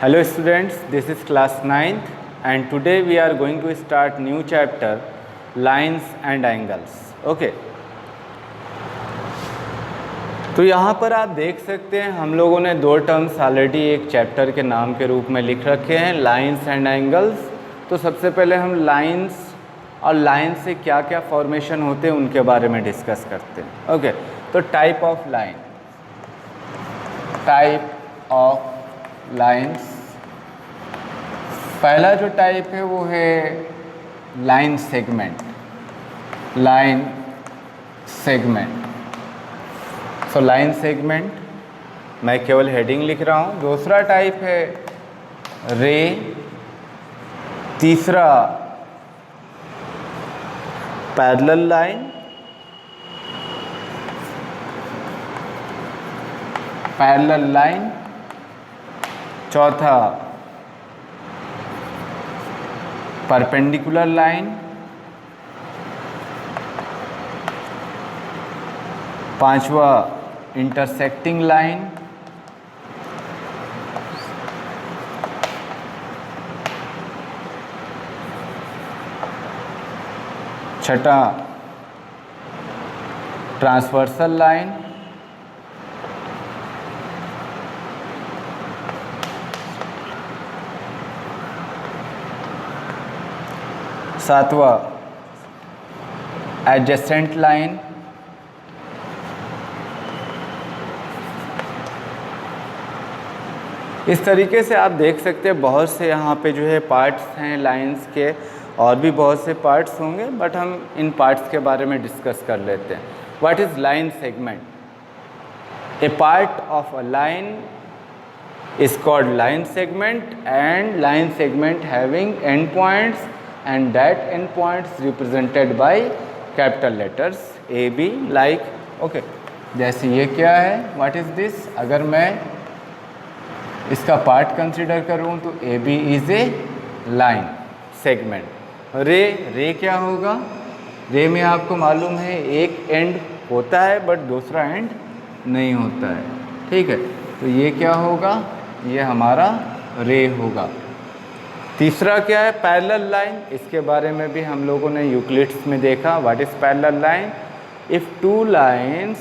Hello students, this is class 9th and today we are going to start new chapter lines and angles. Okay. तो यहाँ पर आप देख सकते हैं हम लोगों ने दो टर्म्स ऑलरेडी एक चैप्टर के नाम के रूप में लिख रखे हैं, लाइंस एंड एंगल्स। तो सबसे पहले हम लाइंस और लाइन से क्या क्या फॉर्मेशन होते हैं उनके बारे में डिस्कस करते हैं। ओके, तो type of line, type of lines, पहला जो टाइप है वो है line segment, line segment. So line segment मैं केवल हेडिंग लिख रहा हूँ। दूसरा टाइप है रे, तीसरा पैरेलल लाइन, पैरेलल लाइन, चौथा परपेंडिकुलर लाइन, पांचवा इंटरसेक्टिंग लाइन, छठा ट्रांसवर्सल लाइन, सातवां एडजेसेंट लाइन, इस तरीके से आप देख सकते हैं बहुत से यहाँ पे जो है पार्ट्स हैं लाइंस के, और भी बहुत से पार्ट्स होंगे बट हम इन पार्ट्स के बारे में डिस्कस कर लेते हैं। What is line segment? A part of a line is called line segment and line segment having end points and that end points represented by capital letters A, B like okay। जैसे ये क्या है, what is this? अगर मैं इसका part consider करूँ तो A B is a line segment. Ray क्या होगा? रे में आपको मालूम है एक एंड होता है बट दूसरा एंड नहीं होता है, ठीक है। तो ये क्या होगा? ये हमारा रे होगा। तीसरा क्या है? Parallel line. इसके बारे में भी हम लोगों ने यूक्लिड्स में देखा। What is parallel line? If two lines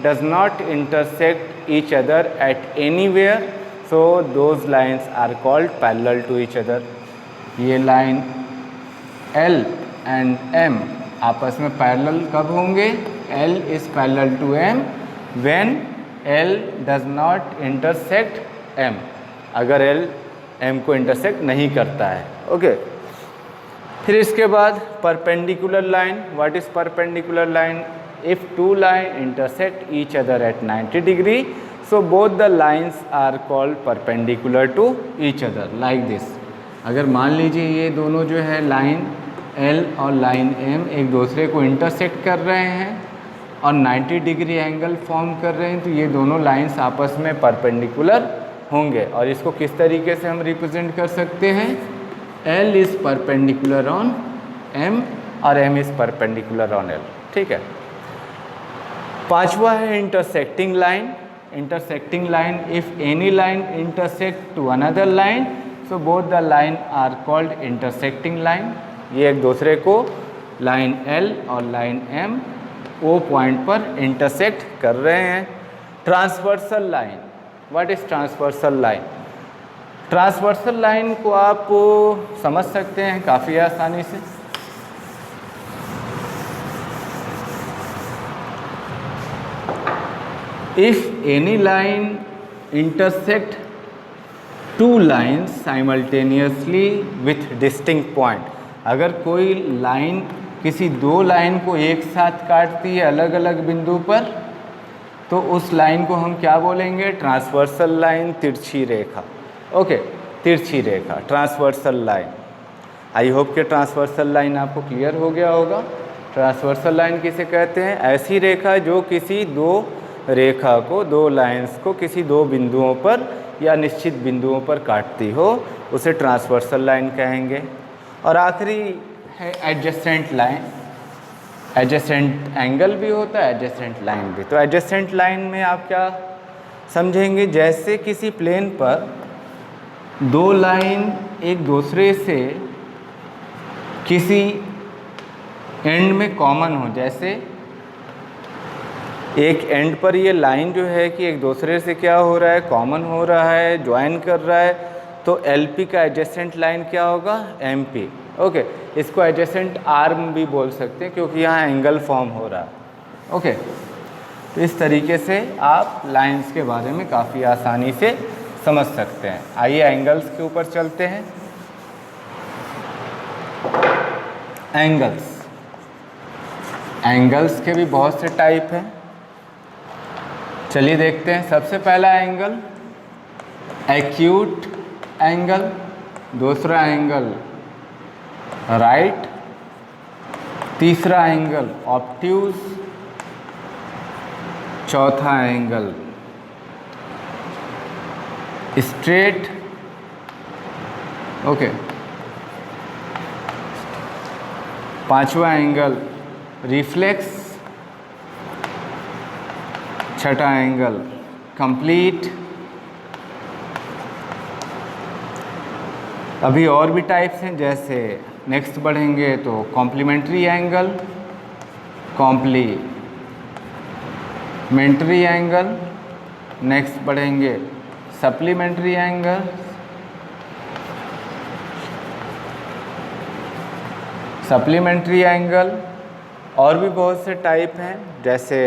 does not intersect each other at anywhere so those lines are called parallel to each other। ये लाइन L and M आपस में पैरेलल कब होंगे? L is parallel to M when L does not intersect M, अगर L M को intersect नहीं करता है, ओके। फिर इसके बाद perpendicular line. What is perpendicular line? If two line intersect each other at 90 degree so both the lines are called perpendicular to each other like this। अगर मान लीजिए ये दोनों जो है लाइन L और लाइन M एक दूसरे को इंटरसेक्ट कर रहे हैं और 90 डिग्री एंगल फॉर्म कर रहे हैं तो ये दोनों लाइंस आपस में परपेंडिकुलर होंगे। और इसको किस तरीके से हम रिप्रेजेंट कर सकते हैं? L is perpendicular on M और M is perpendicular on L, ठीक है। पांचवा है intersecting line. Intersecting line, if any line intersect to another line so both the line are called intersecting line। ये एक दूसरे को लाइन L और लाइन M O पॉइंट पर इंटरसेक्ट कर रहे हैं। Transversal line. What is transversal line? Transversal line को आप समझ सकते हैं काफ़ी आसानी से। If any line intersect two lines simultaneously with distinct point, अगर कोई लाइन किसी दो लाइन को एक साथ काटती है अलग अलग बिंदु पर तो उस लाइन को हम क्या बोलेंगे? ट्रांसवर्सल लाइन, तिरछी रेखा, ओके। तिरछी रेखा, ट्रांसवर्सल लाइन। आई होप कि ट्रांसवर्सल लाइन आपको क्लियर हो गया होगा। ट्रांसवर्सल लाइन किसे कहते हैं? ऐसी रेखा जो किसी दो रेखा को, दो लाइंस को किसी दो बिंदुओं पर या निश्चित बिंदुओं पर काटती हो, उसे ट्रांसवर्सल लाइन कहेंगे। और आखिरी है एडजेसेंट लाइन। एडजेसेंट एंगल भी होता है, एडजेसेंट लाइन भी। तो एडजेसेंट लाइन में आप क्या समझेंगे? जैसे किसी प्लेन पर दो लाइन एक दूसरे से किसी एंड में कॉमन हो, जैसे एक एंड पर ये लाइन जो है कि एक दूसरे से क्या हो रहा है, कॉमन हो रहा है, ज्वाइन कर रहा है, तो LP का एडजेसेंट लाइन क्या होगा, MP। ओके, इसको एडजेसेंट आर्म भी बोल सकते हैं क्योंकि यहाँ एंगल फॉर्म हो रहा है। ओके, तो इस तरीके से आप लाइंस के बारे में काफ़ी आसानी से समझ सकते हैं। आइए एंगल्स के ऊपर चलते हैं। एंगल्स के भी बहुत से टाइप हैं, चलिए देखते हैं। सबसे पहला एंगल एक्यूट एंगल, दूसरा एंगल राइट, तीसरा एंगल ऑब्ट्यूज, चौथा एंगल स्ट्रेट। ओके, पांचवा एंगल रिफ्लेक्स, छठा एंगल कंप्लीट। अभी और भी टाइप्स हैं, जैसे नेक्स्ट बढ़ेंगे तो complementary angle, complementary angle, next बढ़ेंगे सप्लीमेंट्री एंगल, सप्लीमेंट्री एंगल। और भी बहुत से टाइप हैं, जैसे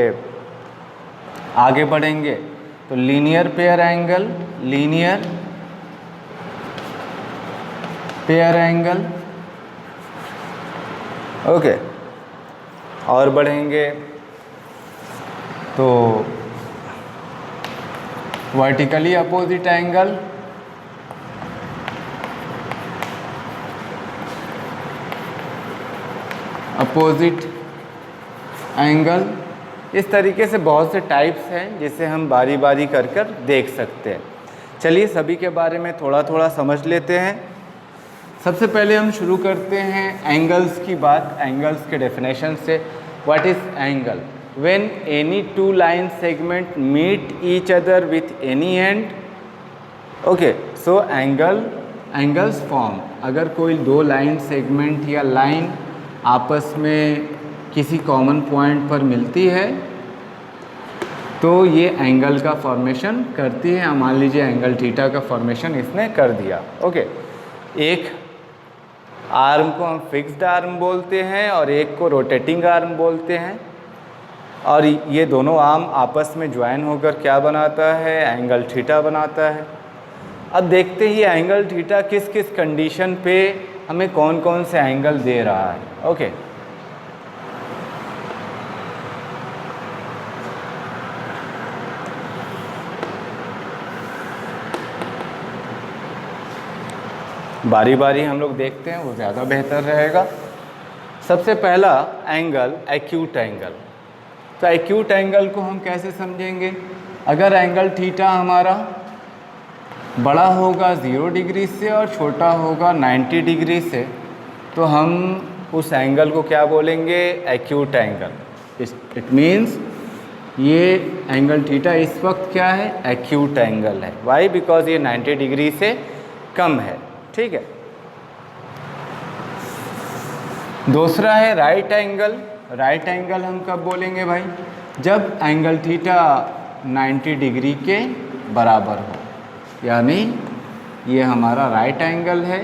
आगे बढ़ेंगे तो linear pair angle, linear pair angle. Okay, और बढ़ेंगे तो vertically opposite angle, opposite angle. इस तरीके से बहुत से टाइप्स हैं जिसे हम बारी बारी कर कर देख सकते हैं। चलिए सभी के बारे में थोड़ा थोड़ा समझ लेते हैं। सबसे पहले हम शुरू करते हैं एंगल्स की बात, एंगल्स के डेफिनेशन से। What is angle? When any two line segment meet each other with any end. Okay, so angles form, अगर कोई दो लाइन सेगमेंट या लाइन आपस में किसी कॉमन पॉइंट पर मिलती है तो ये एंगल का फॉर्मेशन करती है। मान लीजिए एंगल थीटा का फॉर्मेशन इसने कर दिया। ओके, एक आर्म को हम फिक्स्ड आर्म बोलते हैं और एक को रोटेटिंग आर्म बोलते हैं, और ये दोनों आर्म आपस में ज्वाइन होकर क्या बनाता है, एंगल थीटा बनाता है। अब देखते ही एंगल थीटा किस किस कंडीशन पे हमें कौन कौन से एंगल दे रहा है। ओके, बारी बारी हम लोग देखते हैं, वो ज़्यादा बेहतर रहेगा। सबसे पहला एंगल एक्यूट एंगल। तो एक्यूट एंगल को हम कैसे समझेंगे? अगर एंगल थीटा हमारा बड़ा होगा 0 डिग्री से और छोटा होगा 90 डिग्री से, तो हम उस एंगल को क्या बोलेंगे? Acute angle. इट मीन्स ये एंगल थीटा इस वक्त क्या है? एक्यूट एंगल है। वाई? बिकॉज ये 90 डिग्री से कम है। ठीक है। दूसरा है राइट एंगल। राइट एंगल हम कब बोलेंगे भाई? जब एंगल थीटा 90 डिग्री के बराबर हो, यानी ये हमारा राइट एंगल है।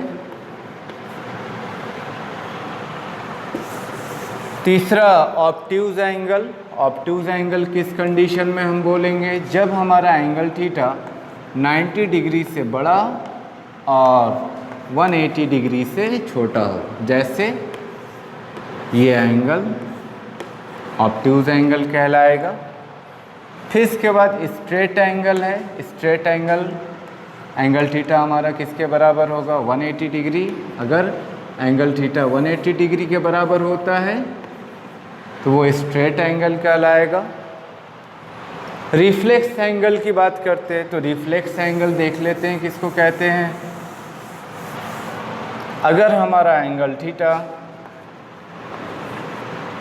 तीसरा ऑब्ट्यूज एंगल। ऑब्ट्यूज एंगल किस कंडीशन में हम बोलेंगे? जब हमारा एंगल थीटा 90 डिग्री से बड़ा और 180 डिग्री से छोटा हो। जैसे ये एंगल ऑब्ट्यूज एंगल कहलाएगा। फिर इसके बाद स्ट्रेट एंगल है। स्ट्रेट एंगल, एंगल थीटा हमारा किसके बराबर होगा? 180 डिग्री। अगर एंगल थीटा 180 डिग्री के बराबर होता है तो वो स्ट्रेट एंगल कहलाएगा। रिफ्लेक्स एंगल की बात करते हैं तो रिफ्लेक्स एंगल देख लेते हैं किसको कहते हैं। अगर हमारा एंगल थीटा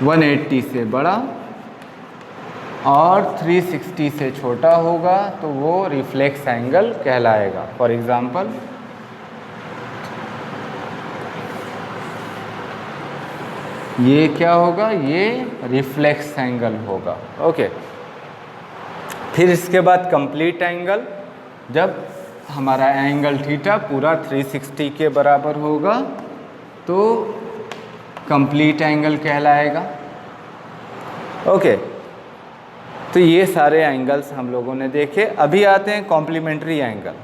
180 से बड़ा और 360 से छोटा होगा तो वो रिफ्लेक्स एंगल कहलाएगा। फॉर एग्ज़ाम्पल ये क्या होगा, ये रिफ्लेक्स एंगल होगा। ओके, फिर इसके बाद कंप्लीट एंगल, जब हमारा एंगल थीटा पूरा 360 के बराबर होगा तो कंप्लीट एंगल कहलाएगा। ओके, तो ये सारे एंगल्स हम लोगों ने देखे। अभी आते हैं कॉम्प्लीमेंट्री एंगल।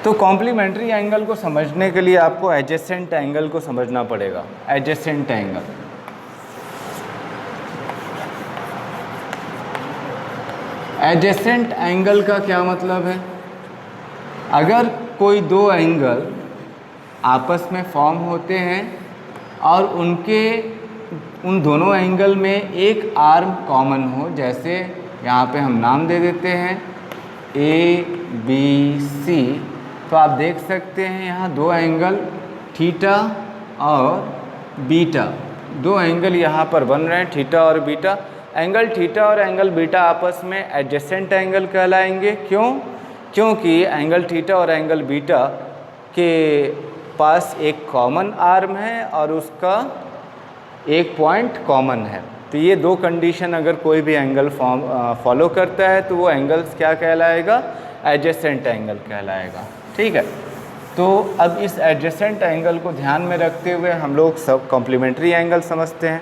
तो कॉम्प्लीमेंट्री एंगल को समझने के लिए आपको एडजेसेंट एंगल को समझना पड़ेगा। एडजेसेंट एंगल, एडजेसेंट एंगल का क्या मतलब है? अगर कोई दो एंगल आपस में फॉर्म होते हैं और उन दोनों एंगल में एक आर्म कॉमन हो, जैसे यहाँ पे हम नाम दे देते हैं ABC, तो आप देख सकते हैं यहाँ दो एंगल थीटा और बीटा, दो एंगल यहाँ पर बन रहे हैं थीटा और बीटा। एंगल थीटा और एंगल बीटा आपस में एडजेसेंट एंगल कहलाएंगे। क्यों? क्योंकि एंगल थीटा और एंगल बीटा के पास एक कॉमन आर्म है और उसका एक पॉइंट कॉमन है। तो ये दो कंडीशन अगर कोई भी एंगल फॉलो करता है तो वो एंगल्स क्या कहलाएगा? एडजेसेंट एंगल कहलाएगा। ठीक है, तो अब इस एडजेसेंट एंगल को ध्यान में रखते हुए हम लोग सब कॉम्प्लीमेंट्री एंगल समझते हैं।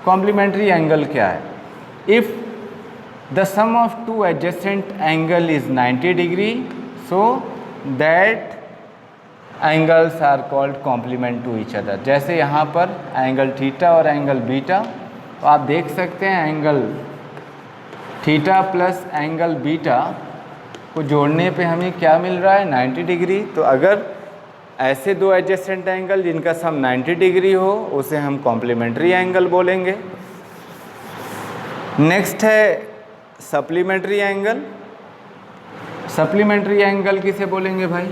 कॉम्प्लीमेंट्री एंगल क्या है? If the sum of two adjacent angle is 90 degree, so that angles are called complement to each other. जैसे यहाँ पर एंगल थीटा और एंगल बीटा, तो आप देख सकते हैं angle theta plus angle beta को जोड़ने पे हमें क्या मिल रहा है? 90 डिग्री। तो अगर ऐसे दो एडजेसेंट एंगल जिनका सम 90 डिग्री हो उसे हम कॉम्प्लीमेंट्री एंगल बोलेंगे। नेक्स्ट है सप्लीमेंट्री एंगल। सप्लीमेंट्री एंगल किसे बोलेंगे भाई?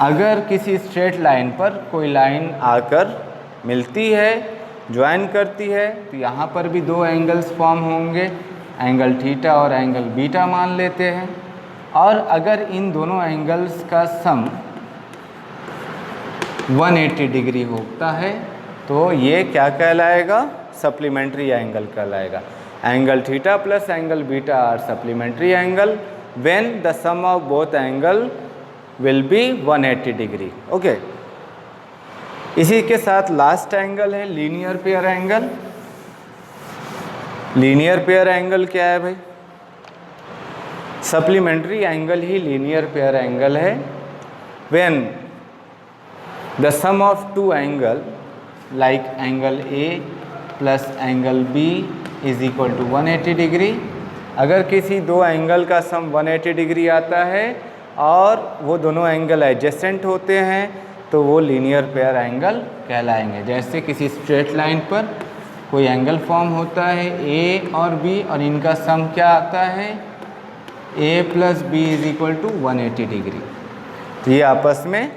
अगर किसी स्ट्रेट लाइन पर कोई लाइन आकर मिलती है, ज्वाइन करती है, तो यहाँ पर भी दो एंगल्स फॉर्म होंगे, एंगल थीटा और एंगल बीटा मान लेते हैं। और अगर इन दोनों एंगल्स का सम 180 डिग्री होता है तो ये क्या कहलाएगा? सप्लीमेंट्री एंगल कहलाएगा। Angle theta plus angle beta are supplementary angle when the sum of both angle will be 180 degree. Okay, इसी के साथ लास्ट एंगल है linear pair angle. Linear pair angle क्या है भाई? सप्लीमेंट्री एंगल ही लीनियर पेयर एंगल है when the sum of two angle like angle A plus angle B is equal to 180 degree. अगर किसी दो एंगल का सम 180 डिग्री आता है और वो दोनों एंगल एडजेसेंट होते हैं तो वो लीनियर पेयर एंगल कहलाएंगे। जैसे किसी स्ट्रेट लाइन पर कोई एंगल फॉर्म होता है A और B और इनका सम क्या आता है? A plus B is equal to 180 degree. तो ये आपस में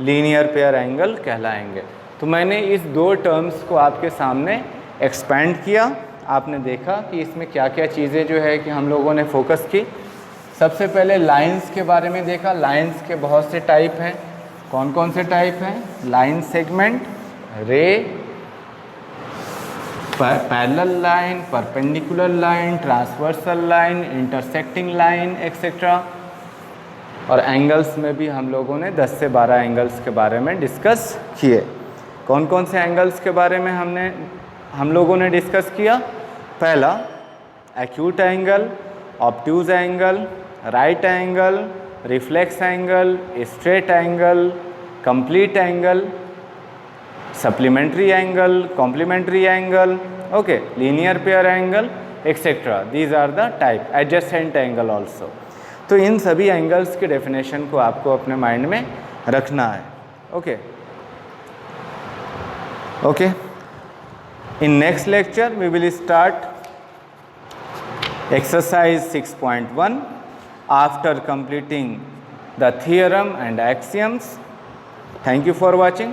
लीनियर पेयर एंगल कहलाएंगे। तो मैंने इस दो टर्म्स को आपके सामने एक्सपेंड किया। आपने देखा कि इसमें क्या क्या चीज़ें जो है कि हम लोगों ने फोकस की। सबसे पहले लाइंस के बारे में देखा। लाइंस के बहुत से टाइप हैं। कौन कौन से टाइप हैं? लाइन सेगमेंट, रे, parallel line, perpendicular line, transversal line, intersecting line etcetera. और एंगल्स में भी हम लोगों ने 10 से 12 एंगल्स के बारे में डिस्कस किए। कौन कौन से एंगल्स के बारे में हम लोगों ने डिस्कस किया? पहला acute angle, obtuse angle, right angle, reflex angle, straight angle, complete angle, supplementary angle, complementary angle, okay, linear pair angle etcetera. These are the type. Adjacent angle also. तो इन सभी एंगल्स के डेफिनेशन को आपको अपने mind में रखना है। Okay okay, in next lecture we will start exercise 6.1 after completing the theorem and axioms. Thank you for watching.